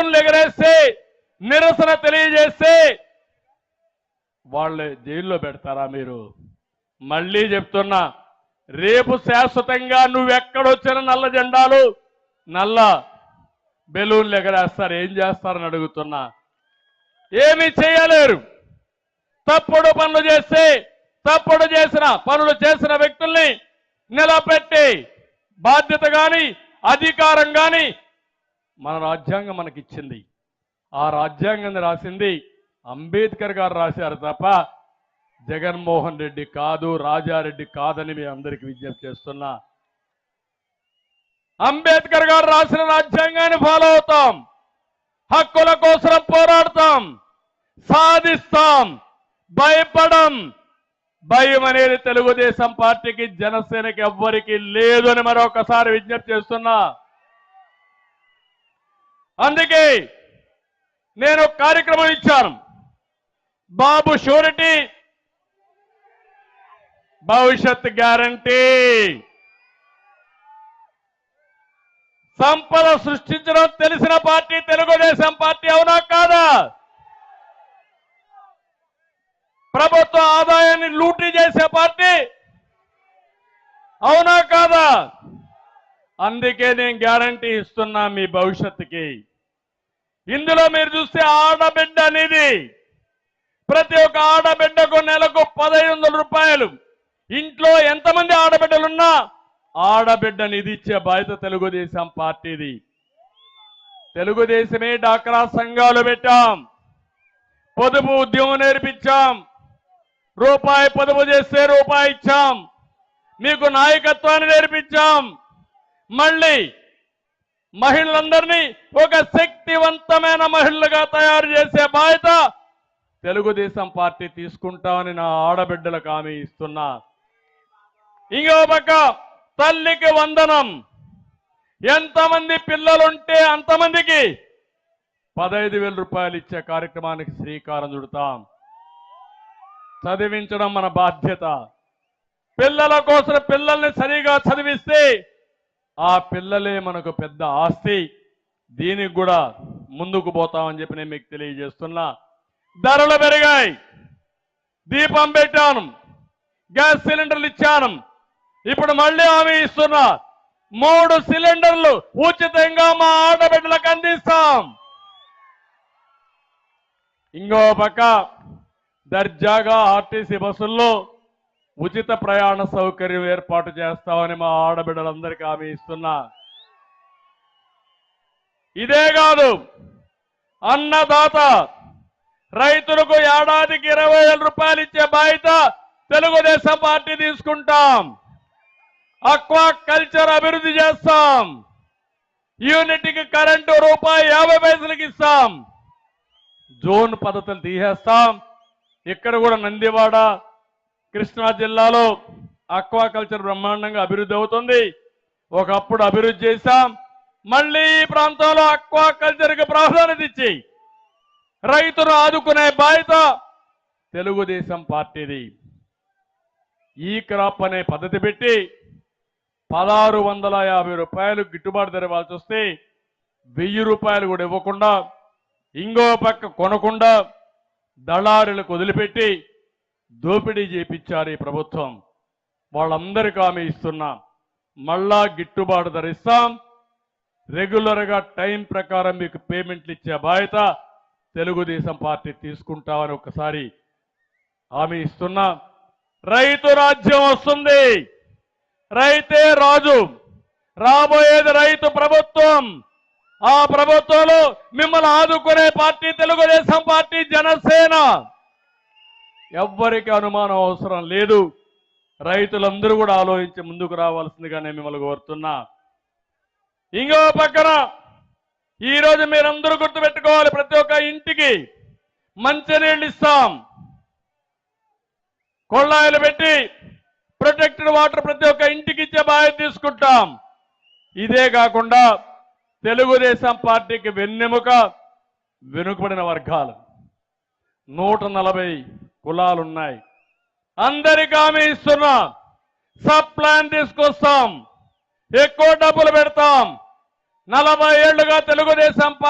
బెలూన్లు ఎగరేస్తే నిరసన తెలియజేస్తే వాళ్ళే జైల్లో పెడతారా మీరు? మళ్ళీ చెప్తున్నా, రేపు శాశ్వతంగా నువ్వెక్కడొచ్చిన నల్ల జెండాలు నల్ల బెలూన్లు ఎగరేస్తారు. ఏం చేస్తారని అడుగుతున్నా. ఏమీ చేయలేరు. తప్పుడు పనులు చేస్తే తప్పుడు పనులు చేసిన వ్యక్తుల్ని నిలబెట్టి బాధ్యత కానీ అధికారం కానీ మన రాజ్యాంగం మనకిచ్చింది. ఆ రాజ్యాంగాన్ని రాసింది అంబేద్కర్ గారు రాశారు తప్ప జగన్మోహన్ రెడ్డి కాదు, రాజారెడ్డి కాదని మీ అందరికీ విజ్ఞప్తి చేస్తున్నా. అంబేద్కర్ గారు రాసిన రాజ్యాంగాన్ని ఫాలో అవుతాం, హక్కుల కోసం పోరాడతాం, సాధిస్తాం, భయపడం. భయం అనేది తెలుగుదేశం పార్టీకి జనసేనకి ఎవ్వరికి లేదు అని మరొకసారి విజ్ఞప్తి చేస్తున్నా. అందుకే నేను కార్యక్రమం ఇచ్చాను. బాబు షూరిటీ, భవిష్యత్ గ్యారంటీ. సంపద సృష్టించడం తెలిసిన పార్టీ తెలుగుదేశం పార్టీ, అవునా కాదా? ప్రభుత్వ ఆదాయాన్ని లూటీ చేసే పార్టీ, అవునా కాదా? అందుకే నేను గ్యారంటీ ఇస్తున్నా మీ భవిష్యత్తుకి. ఇందులో మీరు చూస్తే ఆడబిడ్డ అనేది ప్రతి ఒక్క ఆడబిడ్డకు నెలకు 1500 రూపాయలు. ఇంట్లో ఎంతమంది ఆడబిడ్డలున్నా ఆడబిడ్డ నిధి ఇచ్చే బాధ్యత తెలుగుదేశం పార్టీది. తెలుగుదేశమే డాక్రా సంఘాలు పెట్టాం, పొదుపు ఉద్యమం నేర్పించాం, రూపాయి పొదుపు చేస్తే రూపాయి ఇచ్చాం, మీకు నాయకత్వాన్ని నేర్పించాం. మళ్ళీ మహిళలందరినీ ఒక శక్తివంతమైన మహిళలుగా తయారు చేసే బాధ్యత తెలుగుదేశం పార్టీ తీసుకుంటామని నా ఆడబిడ్డలకు హామీ ఇస్తున్నా. ఇంకో పక్క తల్లికి వందనం. ఎంతమంది పిల్లలుంటే అంతమందికి 15,000 రూపాయలు ఇచ్చే కార్యక్రమానికి శ్రీకారం చుడతాం. చదివించడం మన బాధ్యత. పిల్లల కోసం పిల్లల్ని సరిగా చదివిస్తే ఆ పిల్లలే మనకు పెద్ద ఆస్తి. దీనికి కూడా ముందుకు పోతామని చెప్పి నేను మీకు తెలియజేస్తున్నా. ధరలు పెరిగాయి, దీపం పెట్టాను, గ్యాస్ సిలిండర్లు ఇచ్చాను. ఇప్పుడు మళ్ళీ హామీ ఇస్తున్నా, 3 సిలిండర్లు ఉచితంగా మా ఆడబిడ్డలకు అందిస్తాం. ఇంకో పక్క దర్జాగా ఆర్టీసీ బస్సుల్లో ఉచిత ప్రయాణ సౌకర్యం ఏర్పాటు చేస్తామని మా ఆడబిడ్డలందరికీ హామీ ఇస్తున్నా. ఇదే కాదు, అన్నదాత రైతులకు ఏడాదికి 20,000 రూపాయలు ఇచ్చే బాధ్యత తెలుగుదేశం పార్టీ తీసుకుంటాం. అక్వా కల్చర్ అభివృద్ధి చేస్తాం. యూనిట్కి కరెంటు ₹1.50 ఇస్తాం. జోన్ పద్ధతులు తీసేస్తాం. ఇక్కడ కూడా నందివాడ, కృష్ణా జిల్లాలో అక్వా కల్చర్ బ్రహ్మాండంగా అభివృద్ధి అవుతుంది. ఒకప్పుడు అభివృద్ధి చేశాం. మళ్ళీ ఈ ప్రాంతంలో అక్వా కల్చర్కి ప్రాధాన్యత ఇచ్చి రైతును ఆదుకునే బాధ్యత తెలుగుదేశం పార్టీది. ఈ క్రాప్ అనే పద్ధతి పెట్టి 1,650 రూపాయలు గిట్టుబాటు ధర ఇవ్వాల్సి వస్తే 1,000 రూపాయలు కూడా ఇవ్వకుండా, ఇంకో పక్క కొనకుండా దళారులకు వదిలిపెట్టి దోపిడీ చేపించారు ఈ ప్రభుత్వం. వాళ్ళందరికీ హామీ ఇస్తున్నా, మళ్ళా గిట్టుబాటు ధర ఇస్తాం. రెగ్యులర్గా టైం ప్రకారం మీకు పేమెంట్లు ఇచ్చే బాధ్యత తెలుగుదేశం పార్టీ తీసుకుంటామని ఒకసారి హామీ ఇస్తున్నా. రైతు రాజ్యం వస్తుంది, రైతే రాజు. రాబోయేది రైతు ప్రభుత్వం. ఆ ప్రభుత్వంలో మిమ్మల్ని ఆదుకునే పార్టీ తెలుగుదేశం పార్టీ, జనసేన. ఎవ్వరికి అనుమానం అవసరం లేదు. రైతులందరూ కూడా ఆలోచించి ముందుకు రావాల్సిందిగా నేను మిమ్మల్ని కోరుతున్నా. ఇంకో పక్కన ఈరోజు మీరందరూ గుర్తుపెట్టుకోవాలి, ప్రతి ఒక్క ఇంటికి మంచినీళ్ళు ఇస్తాం. కొళ్ళాయిలు పెట్టి ప్రొటెక్టెడ్ వాటర్ ప్రతి ఒక్క ఇంటికి ఇచ్చే బాధ్యత తీసుకుంటాం. ఇదే కాకుండా తెలుగుదేశం పార్టీకి వెన్నెముక వెనుకబడిన వర్గాలు 140 కులాలున్నాయి. అందరికీ హామీ ఇస్తున్నా, సబ్ ప్లాన్ తీసుకొస్తాం, ఎక్కువ డబ్బులు పెడతాం. 40 ఏళ్లుగా తెలుగుదేశం పార్టీ